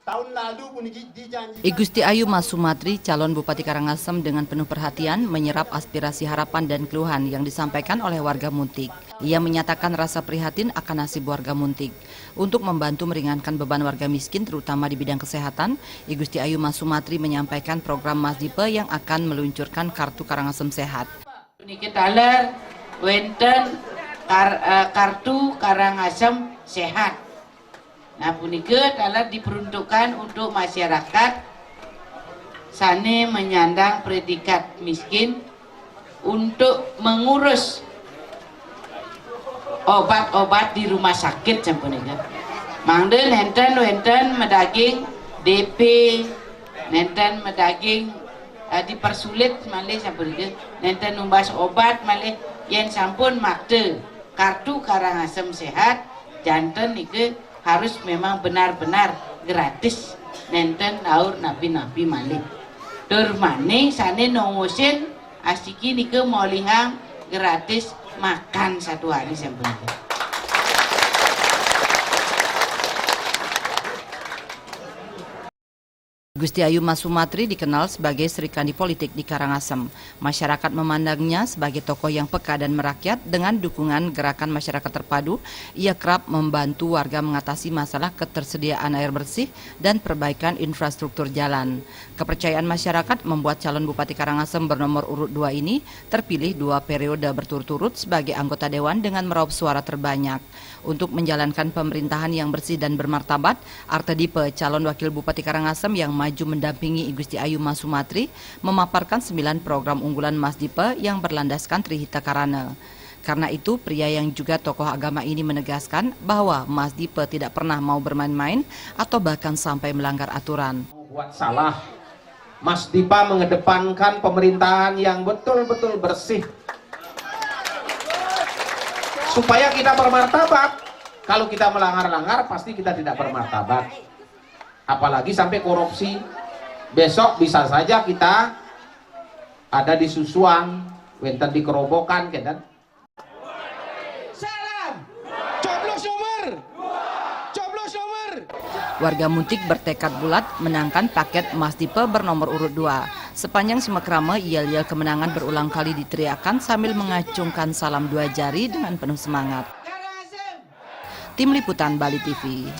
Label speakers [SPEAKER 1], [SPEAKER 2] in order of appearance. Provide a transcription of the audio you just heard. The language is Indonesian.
[SPEAKER 1] Tahun lalu puniki dijanjikan.
[SPEAKER 2] I Gusti Ayu Mas Sumatri, calon Bupati Karangasem dengan penuh perhatian menyerap aspirasi harapan dan keluhan yang disampaikan oleh warga Muntik. Ia menyatakan rasa prihatin akan nasib warga Muntik. Untuk membantu meringankan beban warga miskin terutama di bidang kesehatan, I Gusti Ayu Mas Sumatri menyampaikan program Mas Dipe yang akan meluncurkan kartu Karangasem Sehat.
[SPEAKER 3] Niki taler wenten kartu Karangasem Sehat. Nah, punika adalah diperuntukkan untuk masyarakat sane menyandang predikat miskin untuk mengurus obat-obat di rumah sakit sampunika. Mangde nenten medaging DP, nenten medaging dipersulit malih sampunika, nenten numbas obat malih yen sampun makte kartu Karangasem Sehat janten nike harus memang benar-benar gratis nenten aur napi-napi malih. Tur maning sane nongosin asiki nike molihang gratis makan satu hari sampunika.
[SPEAKER 2] Gusti Ayu Mas Sumatri dikenal sebagai serikandi politik di Karangasem. Masyarakat memandangnya sebagai tokoh yang peka dan merakyat. Dengan dukungan gerakan masyarakat terpadu, ia kerap membantu warga mengatasi masalah ketersediaan air bersih dan perbaikan infrastruktur jalan. Kepercayaan masyarakat membuat calon Bupati Karangasem bernomor urut 2 ini terpilih 2 periode berturut-turut sebagai anggota dewan dengan meraup suara terbanyak. Untuk menjalankan pemerintahan yang bersih dan bermartabat, Arte Dipe, calon wakil Bupati Karangasem yang maju mendampingi I Gusti Ayu Mas Sumatri, memaparkan 9 program unggulan Mas Dipe yang berlandaskan Trihita Karana. Karena itu, pria yang juga tokoh agama ini menegaskan bahwa Mas Dipe tidak pernah mau bermain-main atau bahkan sampai melanggar aturan.
[SPEAKER 4] Buat salah, Mas Dipe mengedepankan pemerintahan yang betul-betul bersih, supaya kita bermartabat. Kalau kita melanggar-langgar, pasti kita tidak bermartabat. Apalagi sampai korupsi. Besok bisa saja kita ada di Susuan, wenten di Kerobokan, kan? Salam, coblos nomor, coblos nomor.
[SPEAKER 2] Warga Muntik bertekad bulat menangkan paket Mas Dipe bernomor urut 2. Sepanjang Simakrama, yel-yel kemenangan berulang kali diteriakkan sambil mengacungkan salam 2 jari dengan penuh semangat. Tim Liputan Bali TV.